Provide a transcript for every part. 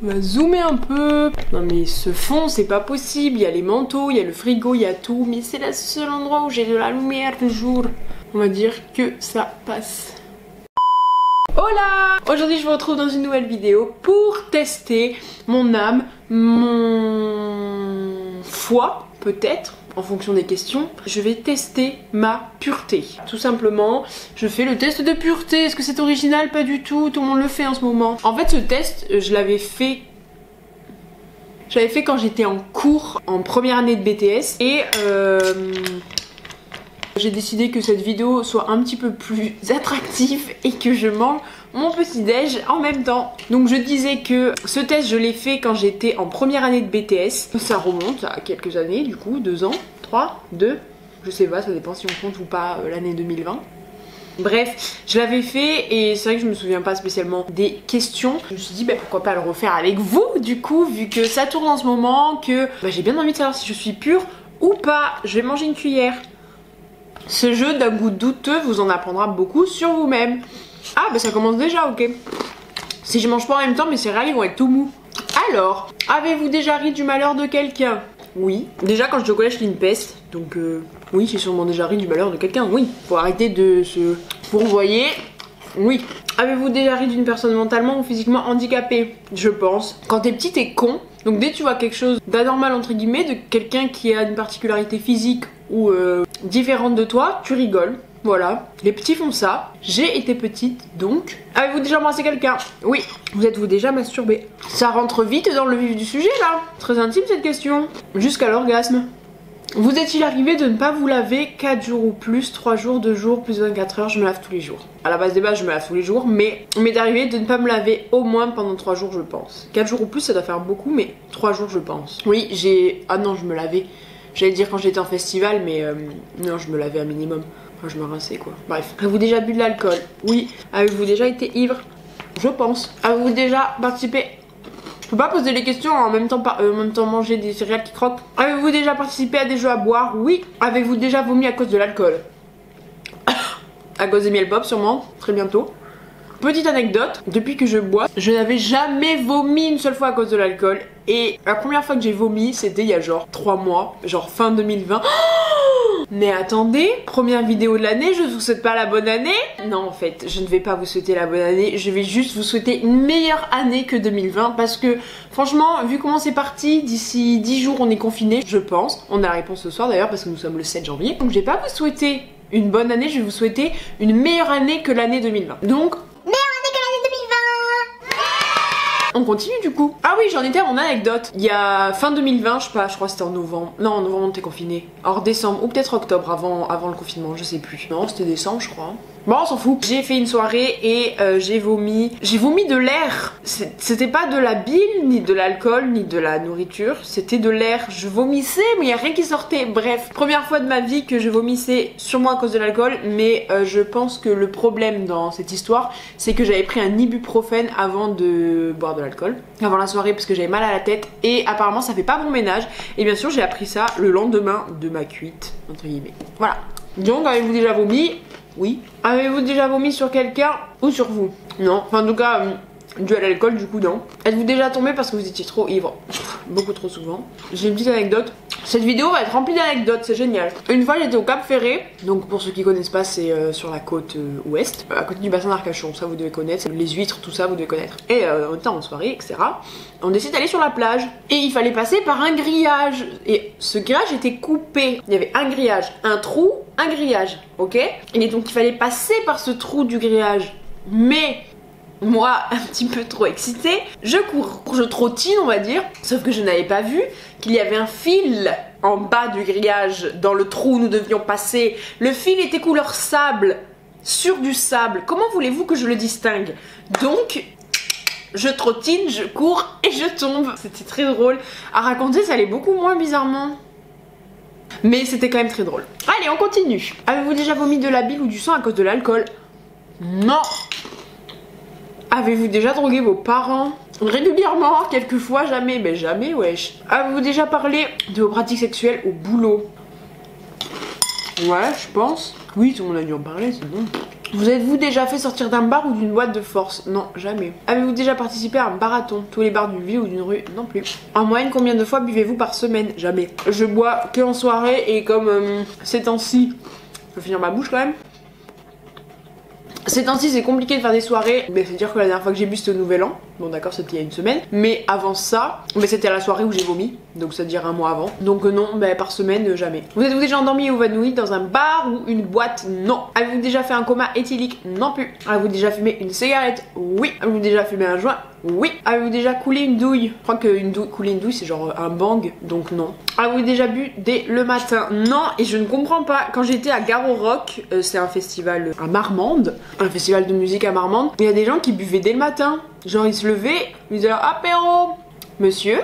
On va zoomer un peu. Non mais ce fond c'est pas possible, il y a les manteaux, il y a le frigo, il y a tout, mais c'est le seul endroit où j'ai de la lumière du jour. On va dire que ça passe. Hola! Aujourd'hui je vous retrouve dans une nouvelle vidéo pour tester mon âme, mon foie peut-être, en fonction des questions. Je vais tester ma pureté. Tout simplement, je fais le test de pureté. Est-ce que c'est original? Pas du tout, tout le monde le fait en ce moment. En fait ce test, je l'avais fait... J'avais fait quand j'étais en cours, en première année de BTS. Et j'ai décidé que cette vidéo soit un petit peu plus attractive et que je mange mon petit déj en même temps. Donc je disais que ce test je l'ai fait quand j'étais en première année de BTS. Ça remonte à quelques années du coup, 2 ans, 3, 2, je sais pas, ça dépend si on compte ou pas l'année 2020. Bref, je l'avais fait et c'est vrai que je me souviens pas spécialement des questions. Je me suis dit bah, pourquoi pas le refaire avec vous du coup, vu que ça tourne en ce moment, que bah, j'ai bien envie de savoir si je suis pure ou pas. Je vais manger une cuillère. Ce jeu d'un goût douteux vous en apprendra beaucoup sur vous-même. Ah bah ça commence déjà, ok. Si je mange pas en même temps, mes céréales ils vont être tout mous. Alors, avez-vous déjà ri du malheur de quelqu'un? Oui. Déjà quand j'étais au collège, j'étais une peste. Donc oui, j'ai sûrement déjà ri du malheur de quelqu'un. Oui. Faut arrêter de se fourvoyer. Oui. Avez-vous déjà ri d'une personne mentalement ou physiquement handicapée? Je pense. Quand t'es petit, t'es con. Donc dès que tu vois quelque chose d'anormal entre guillemets, de quelqu'un qui a une particularité physique ou différente de toi, tu rigoles. Voilà, les petits font ça. J'ai été petite, donc... Avez-vous déjà embrassé quelqu'un? Oui. Vous êtes-vous déjà masturbé? Ça rentre vite dans le vif du sujet là. Très intime cette question. Jusqu'à l'orgasme. Vous est-il arrivé de ne pas vous laver 4 jours ou plus, 3 jours, 2 jours, plus de 24 heures? Je me lave tous les jours. À la base des bases, je me lave tous les jours, mais il m'est arrivé de ne pas me laver au moins pendant 3 jours, je pense. 4 jours ou plus, ça doit faire beaucoup, mais 3 jours, je pense. Oui, j'ai... Ah non, je me lavais. J'allais dire quand j'étais en festival, mais non, je me lavais un minimum. Enfin, je me rinçais quoi. Bref. Avez-vous déjà bu de l'alcool? Oui. Avez-vous déjà été ivre? Je pense. Avez-vous déjà participé... Je peux pas poser les questions en même temps manger des céréales qui croquent. Avez-vous déjà participé à des jeux à boire? Oui. Avez-vous déjà vomi à cause de l'alcool? À cause des miel pop sûrement. Très bientôt. Petite anecdote, depuis que je bois, je n'avais jamais vomi une seule fois à cause de l'alcool. Et la première fois que j'ai vomi, c'était il y a genre 3 mois, genre fin 2020. Mais attendez, première vidéo de l'année, je vous souhaite pas la bonne année? Non en fait, je ne vais pas vous souhaiter la bonne année, je vais juste vous souhaiter une meilleure année que 2020 parce que franchement, vu comment c'est parti, d'ici 10 jours on est confiné, je pense. On a la réponse ce soir d'ailleurs parce que nous sommes le 7 janvier. Donc je vais pas vous souhaiter une bonne année, je vais vous souhaiter une meilleure année que l'année 2020. Donc... On continue du coup. Ah oui, j'en étais à mon anecdote. Il y a fin 2020, je sais pas, je crois que c'était en novembre. Non, en novembre on était confiné. Or décembre, ou peut-être octobre avant le confinement, je sais plus. Non, c'était décembre je crois. Bon, on s'en fout. J'ai fait une soirée et j'ai vomi. J'ai vomi de l'air. C'était pas de la bile, ni de l'alcool, ni de la nourriture. C'était de l'air. Je vomissais, mais il y a rien qui sortait. Bref, première fois de ma vie que je vomissais, sûrement à cause de l'alcool. Mais je pense que le problème dans cette histoire, c'est que j'avais pris un ibuprofène avant de boire de l'alcool. Avant la soirée, parce que j'avais mal à la tête. Et apparemment, ça fait pas bon ménage. Et bien sûr, j'ai appris ça le lendemain de ma cuite, entre guillemets. Voilà. Donc, avez-vous déjà vomi? Oui. Avez-vous déjà vomi sur quelqu'un ou sur vous? Non. Enfin, en tout cas, dû à l'alcool, du coup, non. Êtes-vous déjà tombé parce que vous étiez trop ivre? Beaucoup trop souvent. J'ai une petite anecdote. Cette vidéo va être remplie d'anecdotes, c'est génial. Une fois, j'étais au Cap Ferré. Donc, pour ceux qui connaissent pas, c'est sur la côte ouest, à côté du bassin d'Arcachon. Ça, vous devez connaître. Les huîtres, tout ça, vous devez connaître. Et on était en soirée, etc. On décide d'aller sur la plage. Et il fallait passer par un grillage. Et ce grillage était coupé. Il y avait un grillage, un trou, un grillage. Ok? Et donc, il fallait passer par ce trou du grillage. Mais... moi, un petit peu trop excitée, je cours, je trottine on va dire, sauf que je n'avais pas vu qu'il y avait un fil en bas du grillage, dans le trou où nous devions passer. Le fil était couleur sable, sur du sable. Comment voulez-vous que je le distingue? Donc, je trottine, je cours et je tombe. C'était très drôle. À raconter, ça allait beaucoup moins bizarrement. Mais c'était quand même très drôle. Allez, on continue. Avez-vous déjà vomi de la bile ou du sang à cause de l'alcool? Non. Avez-vous déjà drogué vos parents? Régulièrement, quelquefois, jamais. Mais jamais, wesh. Avez-vous déjà parlé de vos pratiques sexuelles au boulot? Ouais, je pense. Oui, tout le monde a dû en parler, c'est bon. Vous êtes-vous déjà fait sortir d'un bar ou d'une boîte de force? Non, jamais. Avez-vous déjà participé à un marathon? Tous les bars d'une ville ou d'une rue? Non plus. En moyenne, combien de fois buvez-vous par semaine? Jamais. Je bois que en soirée et comme ces temps-ci, je vais finir ma bouche quand même. Ces temps-ci c'est compliqué de faire des soirées, mais c'est dire que la dernière fois que j'ai bu c'était au nouvel an. Bon d'accord c'était il y a une semaine. Mais avant ça, c'était la soirée où j'ai vomi. Donc ça veut dire un mois avant. Donc non, par semaine jamais. Vous êtes-vous déjà endormi ou évanoui dans un bar ou une boîte? Non. Avez-vous déjà fait un coma éthylique? Non plus. Avez-vous déjà fumé une cigarette? Oui. Avez-vous déjà fumé un joint? Oui. Avez-vous déjà coulé une douille? Je crois que couler une douille c'est genre un bang, donc non. Avez-vous déjà bu dès le matin? Non. Et je ne comprends pas, quand j'étais à Garo Rock, c'est un festival à Marmande, un festival de musique à Marmande, il y a des gens qui buvaient dès le matin. Genre ils se levaient, ils disaient apéro. Monsieur,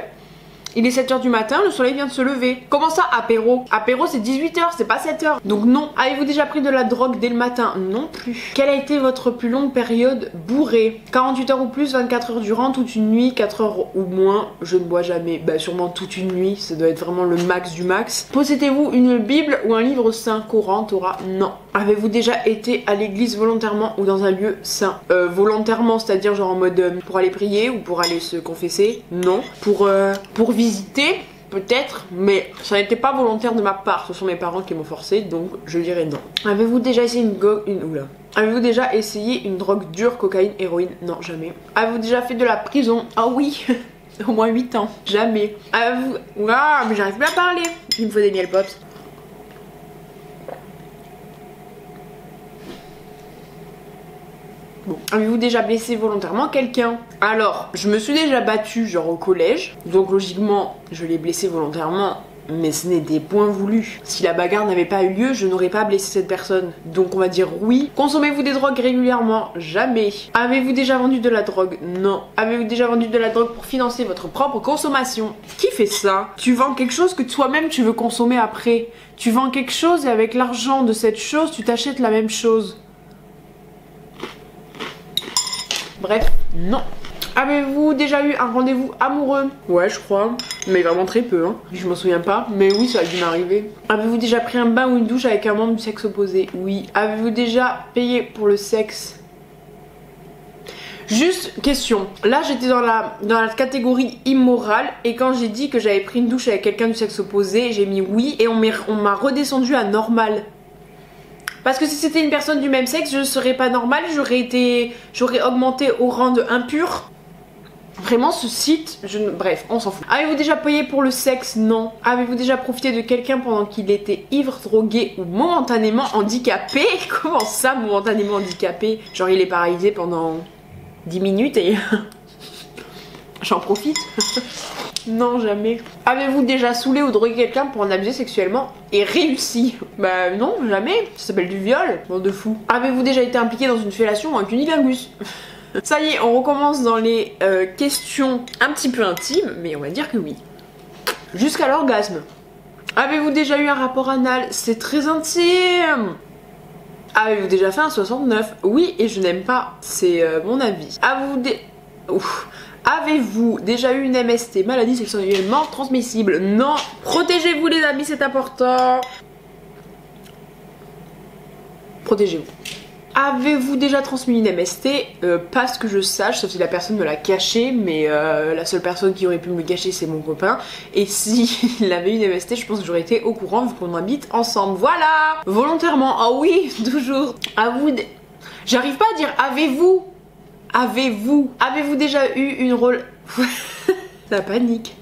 il est 7h du matin, le soleil vient de se lever. Comment ça apéro? Apéro c'est 18h, c'est pas 7h. Donc non. Avez-vous déjà pris de la drogue dès le matin? Non plus. Quelle a été votre plus longue période bourrée? 48 heures ou plus, 24 heures durant, toute une nuit, 4 heures ou moins? Je ne bois jamais. Bah sûrement toute une nuit, ça doit être vraiment le max du max. Possédez-vous une Bible ou un livre saint? Coran, Torah? Non. Avez-vous déjà été à l'église volontairement ou dans un lieu saint? Volontairement, c'est-à-dire genre en mode pour aller prier ou pour aller se confesser? Non. Pour visiter, peut-être, mais ça n'était pas volontaire de ma part. Ce sont mes parents qui m'ont forcé, donc je dirais non. Avez-vous déjà essayé Avez-vous déjà essayé une drogue dure, cocaïne, héroïne? Non, jamais. Avez-vous déjà fait de la prison? Ah oui. Au moins 8 ans. Jamais. Avez-vous... Ah, mais j'arrive plus à parler. Il me faut des miel pops. Bon. Avez-vous déjà blessé volontairement quelqu'un? Alors, je me suis déjà battue genre au collège, donc logiquement je l'ai blessé volontairement, mais ce n'était point voulu. Si la bagarre n'avait pas eu lieu, je n'aurais pas blessé cette personne. Donc on va dire oui. Consommez-vous des drogues régulièrement? Jamais. Avez-vous déjà vendu de la drogue? Non. Avez-vous déjà vendu de la drogue pour financer votre propre consommation? Qui fait ça? Tu vends quelque chose que toi-même tu veux consommer après. Tu vends quelque chose et avec l'argent de cette chose, tu t'achètes la même chose. Bref, non. Avez-vous déjà eu un rendez-vous amoureux? Ouais, je crois. Mais vraiment très peu, hein. Je m'en souviens pas. Mais oui, ça a dû m'arriver. Avez-vous déjà pris un bain ou une douche avec un membre du sexe opposé? Oui. Avez-vous déjà payé pour le sexe? Juste question, là j'étais dans la catégorie immorale et quand j'ai dit que j'avais pris une douche avec quelqu'un du sexe opposé, j'ai mis oui et on m'a redescendu à normal. Parce que si c'était une personne du même sexe, je ne serais pas normale, j'aurais augmenté au rang de impur. Vraiment ce site, bref, on s'en fout. Avez-vous déjà payé pour le sexe? Non. Avez-vous déjà profité de quelqu'un pendant qu'il était ivre, drogué ou momentanément handicapé? Comment ça, momentanément handicapé? Genre il est paralysé pendant 10 minutes et j'en profite. Non, jamais. Avez-vous déjà saoulé ou drogué quelqu'un pour en abuser sexuellement et réussi? Bah non, jamais. Ça s'appelle du viol. Bande de fou. Avez-vous déjà été impliqué dans une fellation ou un cunilingus? Ça y est, on recommence dans les questions un petit peu intimes, mais on va dire que oui. Jusqu'à l'orgasme. Avez-vous déjà eu un rapport anal? C'est très intime. Avez-vous déjà fait un 69? Oui, et je n'aime pas. C'est mon avis. Avez-vous déjà eu une MST, maladie sexuellement transmissible? Non. Protégez-vous les amis, c'est important. Protégez-vous. Avez-vous déjà transmis une MST? Pas ce que je sache, sauf si la personne me l'a caché, mais la seule personne qui aurait pu me le cacher c'est mon copain. Et s'il avait une MST, je pense que j'aurais été au courant vu qu'on habite ensemble. Voilà. Volontairement, ah oui, toujours. J'arrive pas à dire avez-vous. Avez-vous déjà eu une Ça panique.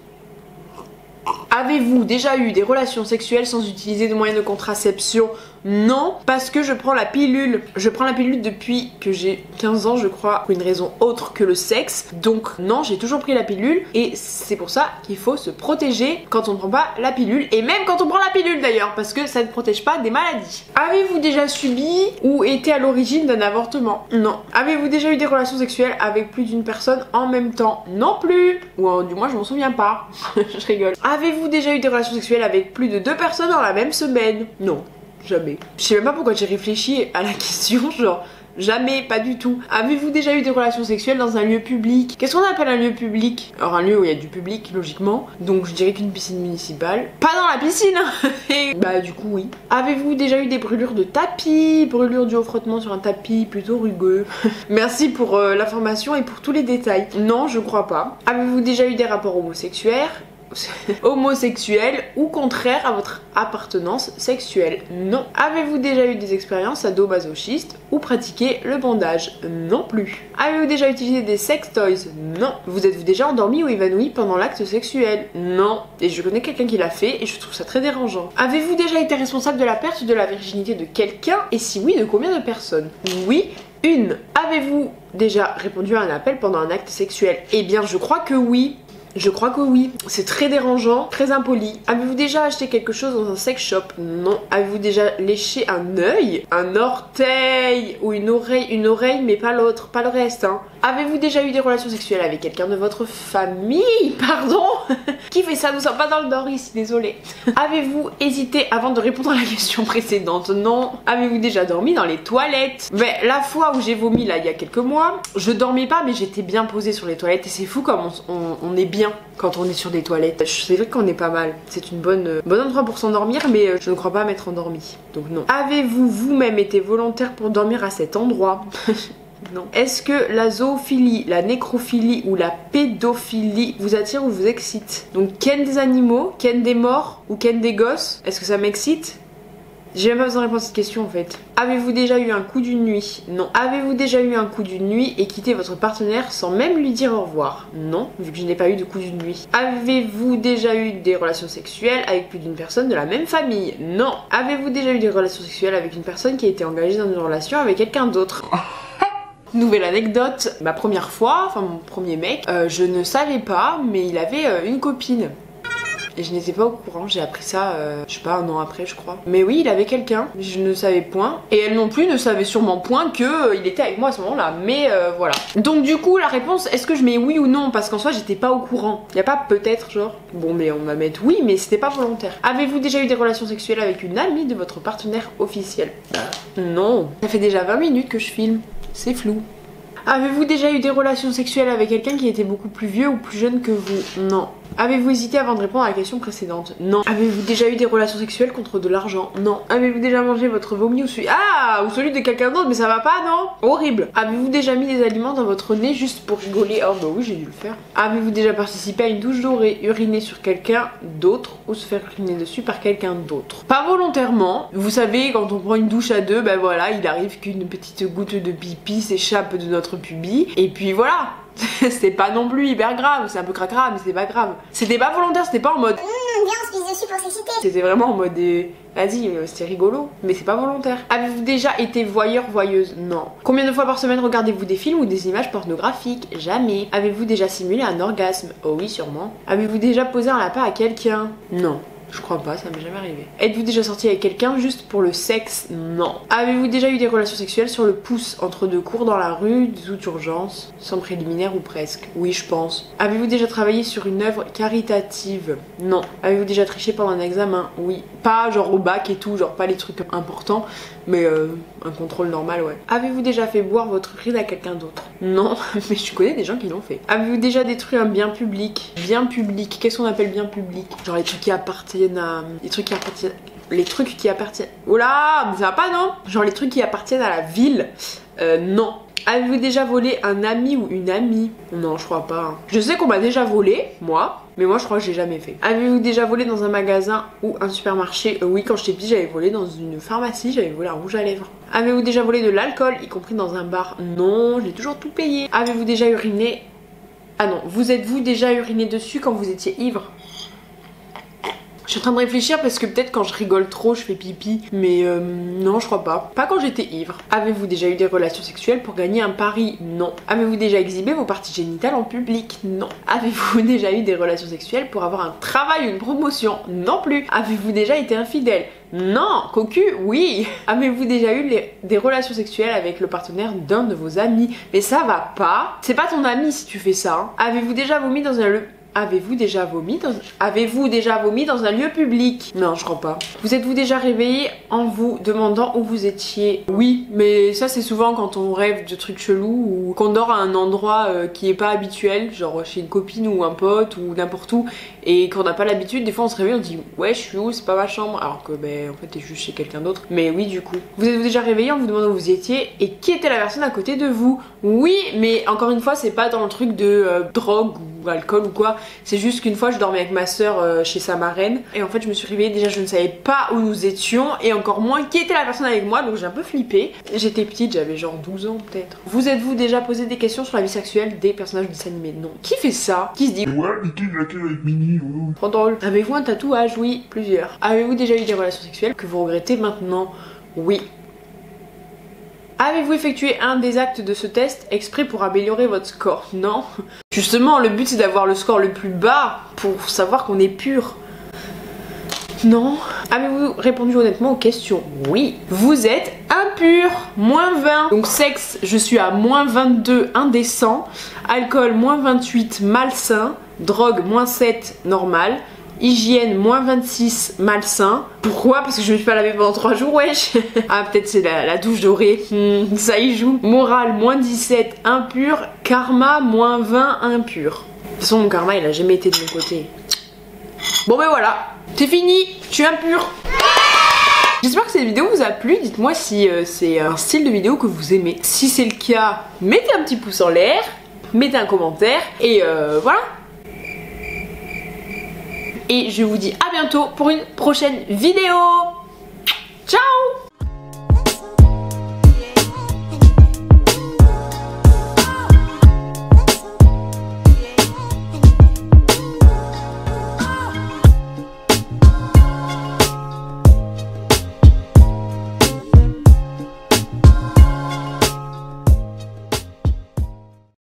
Avez-vous déjà eu des relations sexuelles sans utiliser de moyens de contraception? Non, parce que je prends la pilule. Je prends la pilule depuis que j'ai 15 ans, je crois, pour une raison autre que le sexe. Donc non, j'ai toujours pris la pilule et c'est pour ça qu'il faut se protéger quand on ne prend pas la pilule. Et même quand on prend la pilule d'ailleurs, parce que ça ne protège pas des maladies. Avez-vous déjà subi ou été à l'origine d'un avortement? Non. Avez-vous déjà eu des relations sexuelles avec plus d'une personne en même temps? Non plus. Ou du moins je m'en souviens pas. Je rigole. Avez-vous déjà eu des relations sexuelles avec plus de 2 personnes dans la même semaine? Non. Jamais. Je sais même pas pourquoi j'ai réfléchi à la question, genre jamais, pas du tout. Avez-vous déjà eu des relations sexuelles dans un lieu public? Qu'est-ce qu'on appelle un lieu public? Alors un lieu où il y a du public, logiquement. Donc je dirais qu'une piscine municipale. Pas dans la piscine. Et bah du coup oui. Avez-vous déjà eu des brûlures de tapis? Brûlures dues au frottement sur un tapis plutôt rugueux. Merci pour l'information et pour tous les détails. Non, je crois pas. Avez-vous déjà eu des rapports homosexuels ou contraires à votre appartenance sexuelle? Non. Avez-vous déjà eu des expériences sadomasochistes ou pratiqué le bandage? Non plus. Avez-vous déjà utilisé des sex toys? Non. Vous êtes-vous déjà endormi ou évanoui pendant l'acte sexuel? Non. Et je connais quelqu'un qui l'a fait et je trouve ça très dérangeant. Avez-vous déjà été responsable de la perte de la virginité de quelqu'un? Et si oui, de combien de personnes? Oui. Une. Avez-vous déjà répondu à un appel pendant un acte sexuel? Eh bien, je crois que oui. Je crois que oui. C'est très dérangeant, très impoli. Avez-vous déjà acheté quelque chose dans un sex shop? Non. Avez-vous déjà léché un œil, un orteil ou une oreille mais pas l'autre, pas le reste hein. Avez-vous déjà eu des relations sexuelles avec quelqu'un de votre famille? Pardon. Qui fait ça? Nous sommes pas dans le nord ici, désolé. Avez-vous hésité avant de répondre à la question précédente? Non. Avez-vous déjà dormi dans les toilettes? Mais la fois où j'ai vomi là il y a quelques mois, je dormais pas mais j'étais bien posée sur les toilettes et c'est fou comme on est bien quand on est sur des toilettes. C'est vrai qu'on est pas mal. C'est une bonne endroit pour s'endormir mais je ne crois pas m'être endormie. Donc non. Avez-vous vous-même été volontaire pour dormir à cet endroit? Non. Est-ce que la zoophilie, la nécrophilie ou la pédophilie vous attire ou vous excite? Donc ken des animaux, ken des morts ou ken des gosses? Est-ce que ça m'excite? J'ai même pas besoin de répondre à cette question en fait. Avez-vous déjà eu un coup d'une nuit? Non. Avez-vous déjà eu un coup d'une nuit et quitté votre partenaire sans même lui dire au revoir? Non, vu que je n'ai pas eu de coup d'une nuit. Avez-vous déjà eu des relations sexuelles avec plus d'une personne de la même famille? Non. Avez-vous déjà eu des relations sexuelles avec une personne qui a été engagée dans une relation avec quelqu'un d'autre? Nouvelle anecdote, ma première fois, enfin mon premier mec, je ne savais pas, mais il avait une copine. Et je n'étais pas au courant, j'ai appris ça, je sais pas, un an après je crois. Mais oui, il avait quelqu'un, je ne savais point. Et elle non plus ne savait sûrement point que il était avec moi à ce moment-là. Mais voilà. Donc du coup, la réponse, est-ce que je mets oui ou non? Parce qu'en soi, j'étais pas au courant. Y a pas peut-être genre? Bon, mais on va mettre oui, mais c'était pas volontaire. Avez-vous déjà eu des relations sexuelles avec une amie de votre partenaire officiel? Non. Ça fait déjà 20 minutes que je filme. C'est flou. Avez-vous déjà eu des relations sexuelles avec quelqu'un qui était beaucoup plus vieux ou plus jeune que vous? Non. Avez-vous hésité avant de répondre à la question précédente? Non. Avez-vous déjà eu des relations sexuelles contre de l'argent? Non. Avez-vous déjà mangé votre vomi ou celui de quelqu'un d'autre? Mais ça va pas, non? Horrible. Avez-vous déjà mis des aliments dans votre nez juste pour rigoler? Oh bah oui, j'ai dû le faire. Avez-vous déjà participé à une douche dorée, uriner sur quelqu'un d'autre ou se faire uriner dessus par quelqu'un d'autre? Pas volontairement. Vous savez, quand on prend une douche à deux, ben voilà, il arrive qu'une petite goutte de pipi s'échappe de notre pubis et puis voilà. C'est pas non plus hyper grave, c'est un peu cracra mais c'est pas grave. C'était pas volontaire, c'était pas en mode viens on se pisse dessus pour s'exciter. C'était vraiment en mode vas-y, c'est rigolo, mais c'est pas volontaire. Avez-vous déjà été voyeur, voyeuse? Non. Combien de fois par semaine regardez-vous des films ou des images pornographiques? Jamais. Avez-vous déjà simulé un orgasme? Oh oui, sûrement. Avez-vous déjà posé un lapin à quelqu'un? Non. Je crois pas, ça m'est jamais arrivé. Êtes-vous déjà sorti avec quelqu'un juste pour le sexe? Non. Avez-vous déjà eu des relations sexuelles sur le pouce entre deux cours dans la rue, de toute urgence, sans préliminaire ou presque? Oui, je pense. Avez-vous déjà travaillé sur une œuvre caritative? Non. Avez-vous déjà triché pendant un examen? Oui. Pas genre au bac et tout, genre pas les trucs importants, mais un contrôle normal, ouais. Avez-vous déjà fait boire votre urine à quelqu'un d'autre? Non, mais je connais des gens qui l'ont fait. Avez-vous déjà détruit un bien public? Bien public, qu'est-ce qu'on appelle bien public? Genre les trucs qui appartiennent à... Les trucs qui appartiennent... Oula, mais ça va pas, non? Genre les trucs qui appartiennent à la ville? Non. Avez-vous déjà volé un ami ou une amie? Non, je crois pas. Hein. Je sais qu'on m'a déjà volé, moi, mais moi je crois que j'ai jamais fait. Avez-vous déjà volé dans un magasin ou un supermarché? Oui, quand j'étais petite, j'avais volé dans une pharmacie, j'avais volé un rouge à lèvres. Avez-vous déjà volé de l'alcool, y compris dans un bar? Non, j'ai toujours tout payé. Avez-vous déjà uriné? Ah non, vous êtes-vous déjà uriné dessus quand vous étiez ivre? Je suis en train de réfléchir parce que peut-être quand je rigole trop je fais pipi, mais non je crois pas. Pas quand j'étais ivre. Avez-vous déjà eu des relations sexuelles pour gagner un pari? Non. Avez-vous déjà exhibé vos parties génitales en public? Non. Avez-vous déjà eu des relations sexuelles pour avoir un travail ou une promotion? Non plus. Avez-vous déjà été infidèle? Non. Cocu? Oui. Avez-vous déjà eu des relations sexuelles avec le partenaire d'un de vos amis? Mais ça va pas. C'est pas ton ami si tu fais ça. Hein. Avez-vous déjà vomi dans un Avez-vous déjà vomi dans un lieu public? Non, je crois pas. Vous êtes-vous déjà réveillé en vous demandant où vous étiez? Oui, mais ça c'est souvent quand on rêve de trucs chelous ou qu'on dort à un endroit qui est pas habituel, genre chez une copine ou un pote ou n'importe où, et qu'on n'a pas l'habitude. Des fois on se réveille, on dit ouais je suis où, c'est pas ma chambre, alors que ben en fait t'es juste chez quelqu'un d'autre. Mais oui, du coup. Vous êtes-vous déjà réveillé en vous demandant où vous étiez et qui était la personne à côté de vous? Oui, mais encore une fois c'est pas dans le truc de drogue ou alcool ou quoi. C'est juste qu'une fois je dormais avec ma soeur chez sa marraine et en fait je me suis réveillée, déjà je ne savais pas où nous étions et encore moins qui était la personne avec moi, donc j'ai un peu flippé. J'étais petite, j'avais genre 12 ans peut-être. Vous êtes-vous déjà posé des questions sur la vie sexuelle des personnages de dessin animé? Non. Qui fait ça? Qui se dit ouais Mickey il a quel avec Minnie? Trop drôle. Avez-vous un tatouage? Oui, plusieurs. Avez-vous déjà eu des relations sexuelles que vous regrettez maintenant? Oui. Avez-vous effectué un des actes de ce test exprès pour améliorer votre score? Non. Justement, le but c'est d'avoir le score le plus bas pour savoir qu'on est pur. Non. Avez-vous répondu honnêtement aux questions? Oui. Vous êtes impur, moins 20. Donc sexe, je suis à moins 22, indécent. Alcool, moins 28, malsain. Drogue, moins 7, normal. Hygiène, moins 26, malsain. Pourquoi? Parce que je me suis pas lavé pendant 3 jours, wesh. Ah, peut-être c'est la douche dorée. Ça y joue. Morale, moins 17, impur. Karma, moins 20, impur. De toute façon, mon karma, il a jamais été de mon côté. Bon, ben voilà. C'est fini. Je suis impur. J'espère que cette vidéo vous a plu. Dites-moi si c'est un style de vidéo que vous aimez. Si c'est le cas, mettez un petit pouce en l'air. Mettez un commentaire. Et voilà. Et je vous dis à bientôt pour une prochaine vidéo. Ciao!